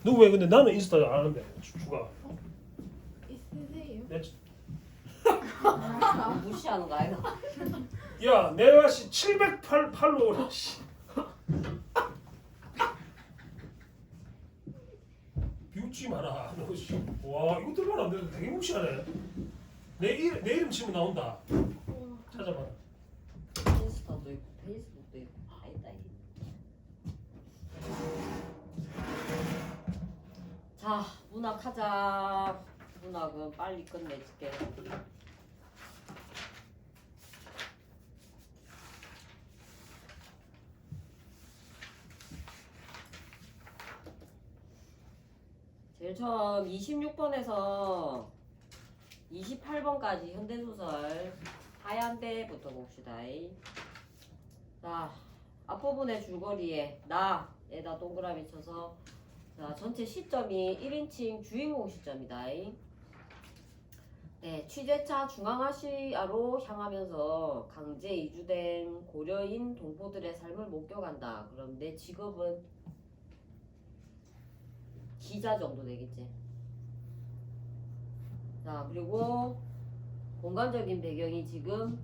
너 왜 근데 나는 인스타 안 하는데 주가. 있으세요? 내, 무시하는 거 아이가? 야 내가 708로 씨. 비웃지 마라. 너 씨. 와 이거 들면 안 되는데 되게 무시하네. 내 이름 치면 나온다. 찾아봐. 인스타도 있고 페이스북도 있고 다 있다 이게. 자 문학하자. 문학은 빨리 끝내줄게. 제일 처음 26번에서 28번까지 현대소설 하얀대부터 봅시다. 자, 앞부분의 줄거리에 나에다 동그라미 쳐서 자, 전체 시점이 1인칭 주인공 시점이다. 네, 취재차 중앙아시아로 향하면서 강제 이주된 고려인 동포들의 삶을 목격한다. 그럼 내 직업은 기자 정도 되겠지. 자, 그리고 공간적인 배경이 지금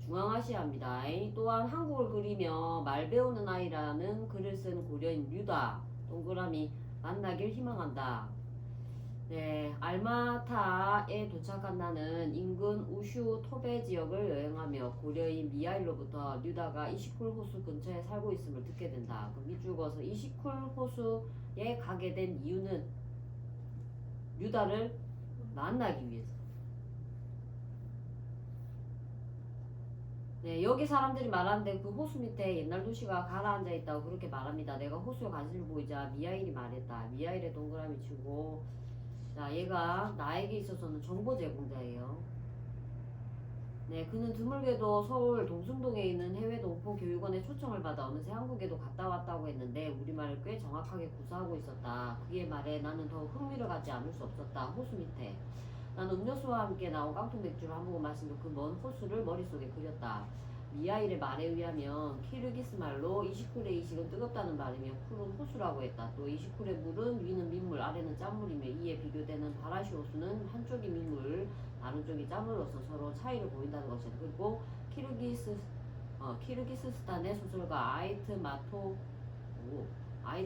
중앙아시아입니다. 또한 한국을 그리며 말 배우는 아이라는 글을 쓴 고려인 류다. 동그라미 만나길 희망한다. 네, 알마타에 도착한 나는 인근 우슈 토베 지역을 여행하며 고려인 미하일로부터 류다가 이시쿨 호수 근처에 살고 있음을 듣게 된다. 그 밑줄 그어서 이시쿨 호수에 가게 된 이유는 류다를 만나기 위해서. 네, 여기 사람들이 말하는데 그 호수 밑에 옛날 도시가 가라앉아 있다고 그렇게 말합니다. 내가 호수에 관심을 보이자 미하일이 말했다. 미하일의 동그라미 치고, 자, 얘가 나에게 있어서는 정보 제공자예요. 네, 그는 드물게도 서울 동숭동에 있는 해외 동포 교육원에 초청을 받아 어느새 한국에도 갔다 왔다고 했는데 우리말을 꽤 정확하게 구사하고 있었다. 그의 말에 나는 더욱 흥미를 갖지 않을 수 없었다. 호수 밑에 나는 음료수와 함께 나온 깡통 맥주를 한 모금 마시며 그 먼 호수를 머릿속에 그렸다. 미하일의 말에 의하면 키르기스 말로 이시쿨의 이식은 뜨겁다는 말이며 쿨은 호수라고 했다. 또 이시쿨의 물은 위는 민물, 아래는 짠물이며 이에 비교되는 바라시 호수는 한쪽이 민물, 다른 쪽이 짠물로서 서로 차이를 보인다는 것이다. 그리고 키르기스스탄의 소설가 아이트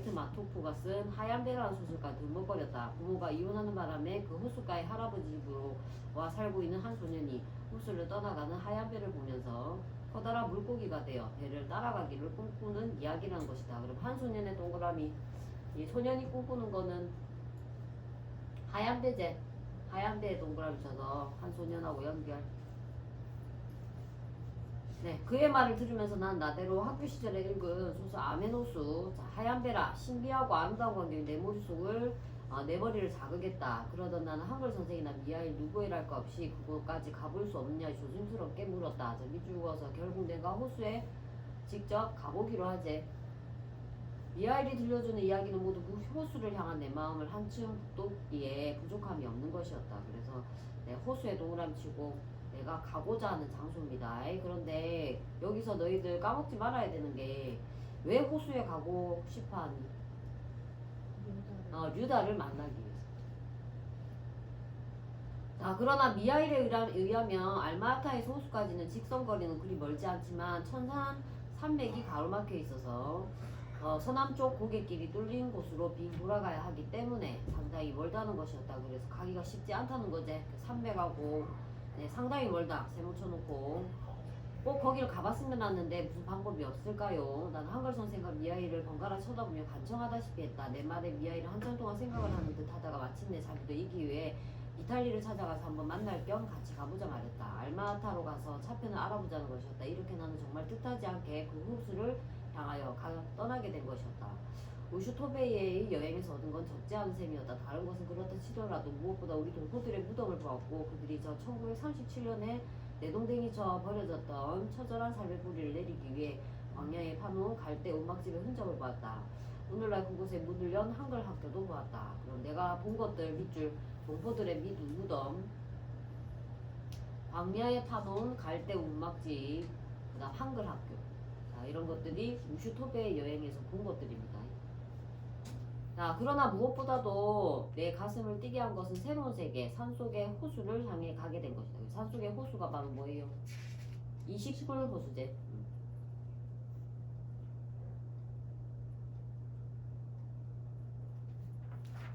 마토프가 쓴 하얀배라는 소설과 들먹거렸다. 부모가 이혼하는 바람에 그 호숫가의 할아버지 집으로 와 살고 있는 한 소년이 호수를 떠나가는 하얀배를 보면서 커다란 물고기가 되어 배를 따라가기를 꿈꾸는 이야기라는 것이다. 그럼 한 소년의 동그라미, 이 소년이 꿈꾸는 거는 하얀배제. 하얀배에 동그라미 쳐서 한 소년하고 연결. 네, 그의 말을 들으면서 난 나대로 학교 시절에 읽은 소설 아멘호수, 하얀배라, 신비하고 아름다운 광경이 내 머릿속을 내 머리를 자극했다. 그러던 나는 한글 선생이나 미하일 누구에랄 것 없이 그곳까지 가볼 수 없느냐 조심스럽게 물었다. 저 밑줄 그어서 결국 내가 호수에 직접 가보기로 하지. 미하일이 들려주는 이야기는 모두 그 호수를 향한 내 마음을 한층 돋기에 부족함이 없는 것이었다. 그래서 네, 호수에 동그라미 치고 내가 가고자 하는 장소입니다. 그런데 여기서 너희들 까먹지 말아야 되는 게 왜 호수에 가고 싶어하니? 류다를 만나기 위해서. 자, 그러나 미하일에 의하면 알마타에서 호수까지는 직선거리는 그리 멀지 않지만 천산 산맥이 가로막혀 있어서 서남쪽 고갯길이 뚫린 곳으로 돌아가야 하기 때문에 상당히 멀다는 것이었다. 그래서 가기가 쉽지 않다는 거지. 산맥하고 네, 상당히 멀다. 세모 쳐놓고 꼭 거기를 가봤으면 하는데 무슨 방법이 없을까요? 나는 한글 선생과 미하일을 번갈아 쳐다보며 간청하다시피 했다. 내 말에 미하일은 한참 동안 생각을 하는 듯 하다가 마침내 자기도 이기 위해 이탈리를 찾아가서 한번 만날 겸 같이 가보자 말했다. 알마타로 가서 차편을 알아보자는 것이었다. 이렇게 나는 정말 뜻하지 않게 그 호수를 향하여 떠나게 된 것이었다. 우슈토베이의 여행에서 얻은 건 적지 않은 셈이었다. 다른 것은 그렇다 치더라도 무엇보다 우리 동포들의 무덤을 보았고 그들이 저 1937년에 내동댕이쳐 버려졌던 처절한 삶의 뿌리를 내리기 위해 광야에 파놓은 갈대 움막집의 흔적을 보았다. 오늘날 그곳에 문을 연 한글 학교도 보았다. 그럼 내가 본 것들 밑줄 동포들의 무덤, 광야에 파놓은 갈대 움막집, 그다음 한글 학교. 자, 이런 것들이 우슈토베 여행에서 본 것들입니다. 자, 그러나 무엇보다도 내 가슴을 뛰게 한 것은 새로운 세계, 산속의 호수를 향해 가게 된 것이다. 산속의 호수가 바로 뭐예요? 20불 호수제.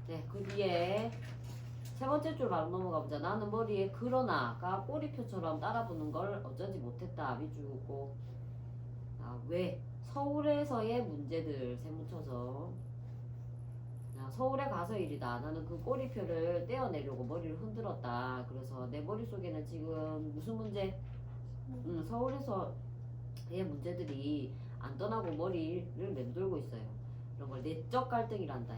네, 그 뒤에 세 번째 줄 바로 넘어가 보자. 나는 머리에 그러나가 꼬리표처럼 따라붙는 걸 어쩌지 못했다. 밑줄고. 아, 왜? 서울에서의 문제들 세묻혀서. 야, 서울에 가서 일이다. 나는 그 꼬리표를 떼어내려고 머리를 흔들었다. 그래서 내 머릿속에는 지금 무슨 문제? 서울에서의 문제들이 안 떠나고 머리를 맴돌고 있어요. 이런 걸 내적 갈등이란다.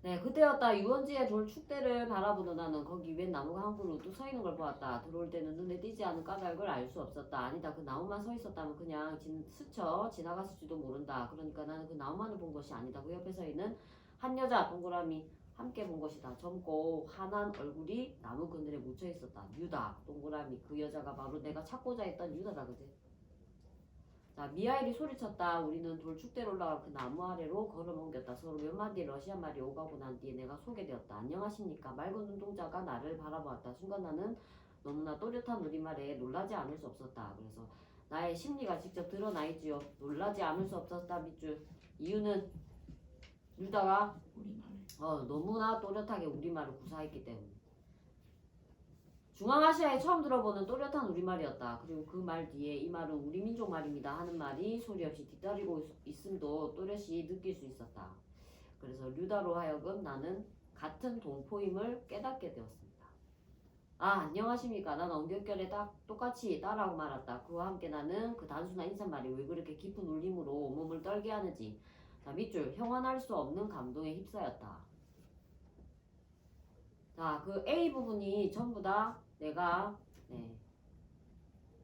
네, 그때였다. 유원지의 돌 축대를 바라보는 나는 거기 웬 나무가 한 그루 우뚝 서 있는 걸 보았다. 들어올 때는 눈에 띄지 않은 까닭을 알 수 없었다. 아니다. 그 나무만 서 있었다면 그냥 스쳐 지나갔을지도 모른다. 그러니까 나는 그 나무만을 본 것이 아니다. 그 옆에 서 있는 한 여자 동그라미 함께 본 것이다. 젊고 환한 얼굴이 나무 그늘에 묻혀 있었다. 유다 동그라미 그 여자가 바로 내가 찾고자 했던 유다다. 그지? 자, 미하일이 소리쳤다. 우리는 돌축대로 올라가 그 나무 아래로 걸어옮겼다. 서로 몇 마디 러시아 말이 오가고 난 뒤에 내가 소개되었다. 안녕하십니까. 맑은 눈동자가 나를 바라보았다. 순간 나는 너무나 또렷한 우리말에 놀라지 않을 수 없었다. 그래서 나의 심리가 직접 드러나 있지요. 놀라지 않을 수 없었다. 밑줄. 이유는 유다가 너무나 또렷하게 우리말을 구사했기 때문에. 중앙아시아에 처음 들어보는 또렷한 우리말이었다. 그리고 그 말 뒤에 이 말은 우리 민족 말입니다 하는 말이 소리 없이 뒤따르고 있음도 또렷이 느낄 수 있었다. 그래서 류다로 하여금 나는 같은 동포임을 깨닫게 되었습니다. 아, 안녕하십니까. 난 엉겹결에 똑같이 따라하고 말았다. 그와 함께 나는 그 단순한 인사말이 왜 그렇게 깊은 울림으로 몸을 떨게 하는지. 자, 밑줄. 형언할 수 없는 감동에 휩싸였다. 자, 그 A 부분이 전부 다 내가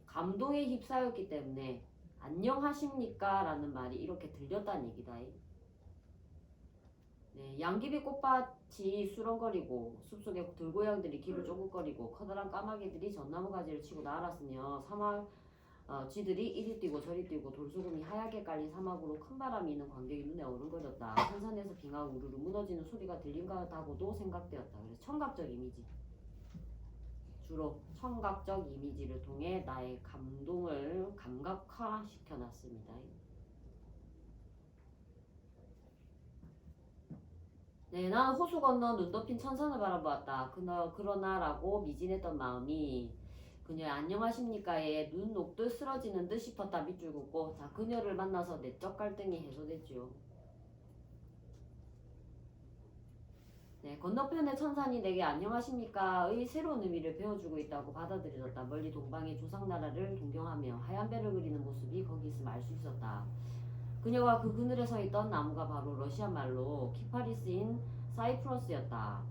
감동에 휩싸였기 때문에 안녕하십니까 라는 말이 이렇게 들렸다는 얘기다. 네, 양귀비 꽃밭이 수렁거리고 숲속에 들고양들이 길을 쪼글거리고 커다란 까마귀들이 전나무 가지를 치고 날았으며 사막 쥐들이 이리 뛰고 저리 뛰고 돌소금이 하얗게 깔린 사막으로 큰 바람이 있는 광경이 눈에 어른거렸다. 산산에서 빙하가 우르르 무너지는 소리가 들린 것 같다고도 생각되었다. 그래서 청각적 이미지. 주로 청각적 이미지를 통해 나의 감동을 감각화시켜놨습니다. 네, 나는 호수 건너 눈 덮인 천산을 바라보았다. 그러나 라고 미진했던 마음이 그녀의 안녕하십니까에 눈 녹듯 쓰러지는 듯 싶었다. 밑줄 긋고. 자, 그녀를 만나서 내적 갈등이 해소됐지요. 네, 건너편의 천산이 내게 안녕하십니까의 새로운 의미를 배워주고 있다고 받아들여졌다. 멀리 동방의 조상나라를 동경하며 하얀 배를 그리는 모습이 거기 있음 알 수 있었다. 그녀가 그 그늘에 서 있던 나무가 바로 러시아 말로 키파리스인 사이프러스였다.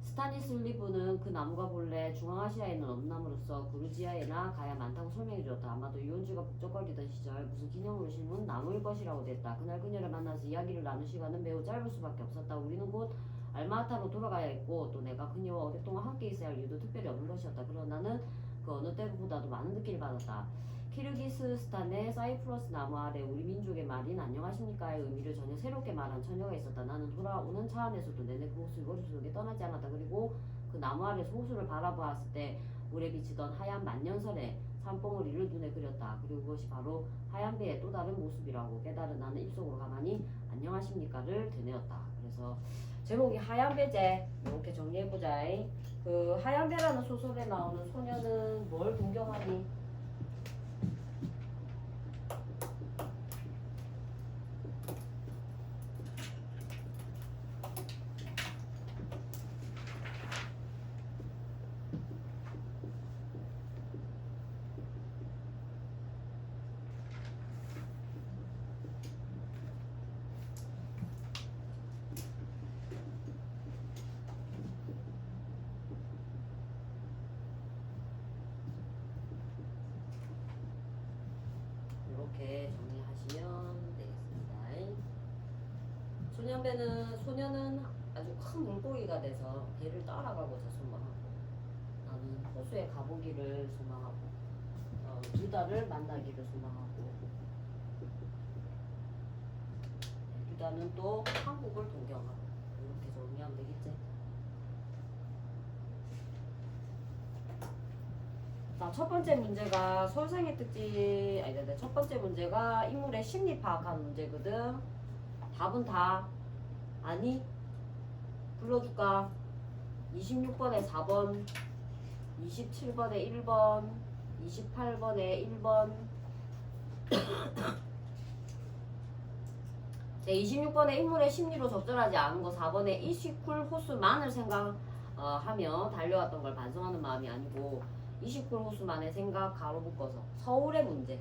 스타니슬리브는 그 나무가 본래 중앙아시아에는 없는 나무로서 그루지아에나 가야 많다고 설명해주었다. 아마도 유원지가 북적거리던 시절 무슨 기념으로 심은 나무일 것이라고 됐다. 그날 그녀를 만나서 이야기를 나눌 시간은 매우 짧을 수밖에 없었다. 우리는 곧 알마타로 돌아가야 했고 또 내가 그녀와 오랫동안 함께 있어야 할 이유도 특별히 없는 것이었다. 그러나 나는 그 어느 때보다도 많은 느낌을 받았다. 키르기스스탄의 사이프러스 나무 아래 우리 민족의 말인 안녕하십니까의 의미를 전혀 새롭게 말한 처녀가 있었다. 나는 돌아오는 차 안에서도 내내 그 모습이 머릿속에 떠나지 않았다. 그리고 그 나무 아래서 호수를 바라보았을 때 물에 비치던 하얀 만년설의 산봉우리를 눈에 그렸다. 그리고 그것이 바로 하얀 배의 또 다른 모습이라고 깨달은 나는 입속으로 가만히 안녕하십니까를 되뇌었다. 그래서 제목이 하얀 배제. 이렇게 정리해보자. 그 하얀 배라는 소설에 나오는 소녀는 뭘 동경하니? 이렇게 정리하시면 되겠습니다. 소녀는 아주 큰 물고기가 돼서 배를 따라가고자 소망하고 나는 호수에 가보기를 소망하고 유다를 만나기를 소망하고 여자는 또 한국을 동경하고 이렇게 정리하면 되겠지. 자, 첫 번째 문제가 서울생의 특징 첫 번째 문제가 인물의 심리 파악하는 문제거든. 답은 다 아니? 불러줄까? 26번에 4번, 27번에 1번, 28번에 1번. 네, 26번에 인물의 심리로 적절하지 않은 거 4번에 이시쿨 호수만을 생각하며 달려왔던 걸 반성하는 마음이 아니고 이시쿨 호수만의 생각 가로 묶어서 서울의 문제.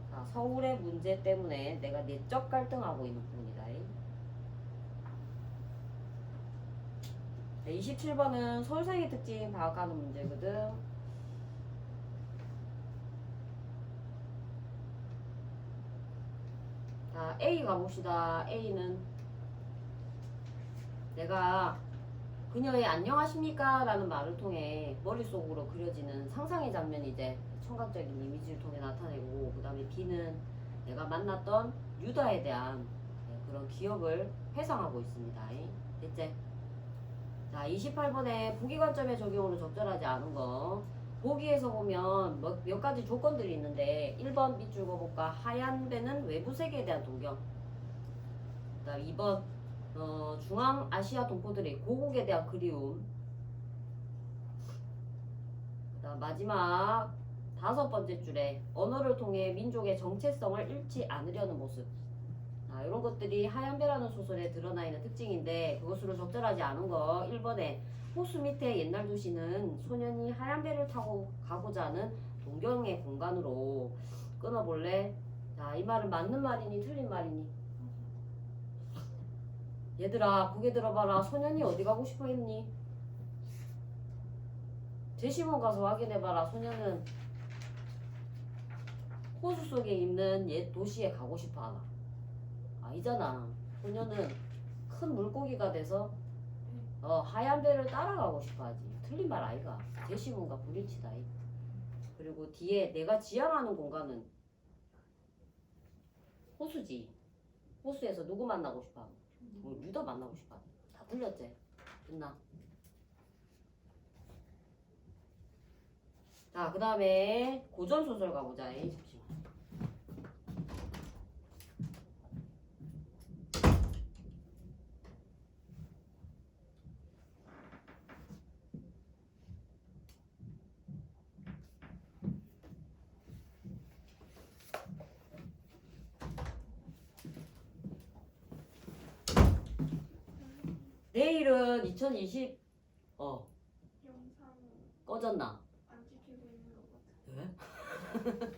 자, 서울의 문제 때문에 내가 내적 갈등하고 있는 부분이다. 네, 27번은 서울생의 특징 파악하는 문제거든. 자, A 가봅시다. A는 내가 그녀의 안녕하십니까? 라는 말을 통해 머릿속으로 그려지는 상상의 장면이 이제 청각적인 이미지를 통해 나타내고, 그 다음에 B는 내가 만났던 유다에 대한 그런 기억을 회상하고 있습니다. 됐지? 자, 28번에 보기 관점의 적용으로 적절하지 않은 거. 보기에서 보면 몇 가지 조건들이 있는데 1번 밑줄 그어볼까? 하얀 배는 외부 세계에 대한 동경. 그 다음 2번 중앙아시아 동포들의 고국에 대한 그리움. 그 다음 마지막 5번째 줄에 언어를 통해 민족의 정체성을 잃지 않으려는 모습. 이런 것들이 하얀배라는 소설에 드러나 있는 특징인데 그것으로 적절하지 않은 거 1번에 호수 밑에 옛날 도시는 소년이 하얀배를 타고 가고자 하는 동경의 공간으로 끊어볼래? 자, 이 말은 맞는 말이니 틀린 말이니? 얘들아 고개 들어봐라. 소년이 어디 가고 싶어 했니? 제시문 가서 확인해봐라. 소년은 호수 속에 있는 옛 도시에 가고 싶어 하나? 아니잖아. 소년은 큰 물고기가 돼서 하얀 배를 따라가고 싶어 하지. 틀린 말 아이가. 제시문과 불일치다. 그리고 뒤에 내가 지향하는 공간은 호수지. 호수에서 누구 만나고 싶어 하나? 유다 만나고 싶어 하나? 다 틀렸지? 됐나? 자, 그 다음에 고전소설 가보자. 잠시만. 내일은 2020 영상 꺼졌나? 안 찍히고 있는 것 같아. 왜?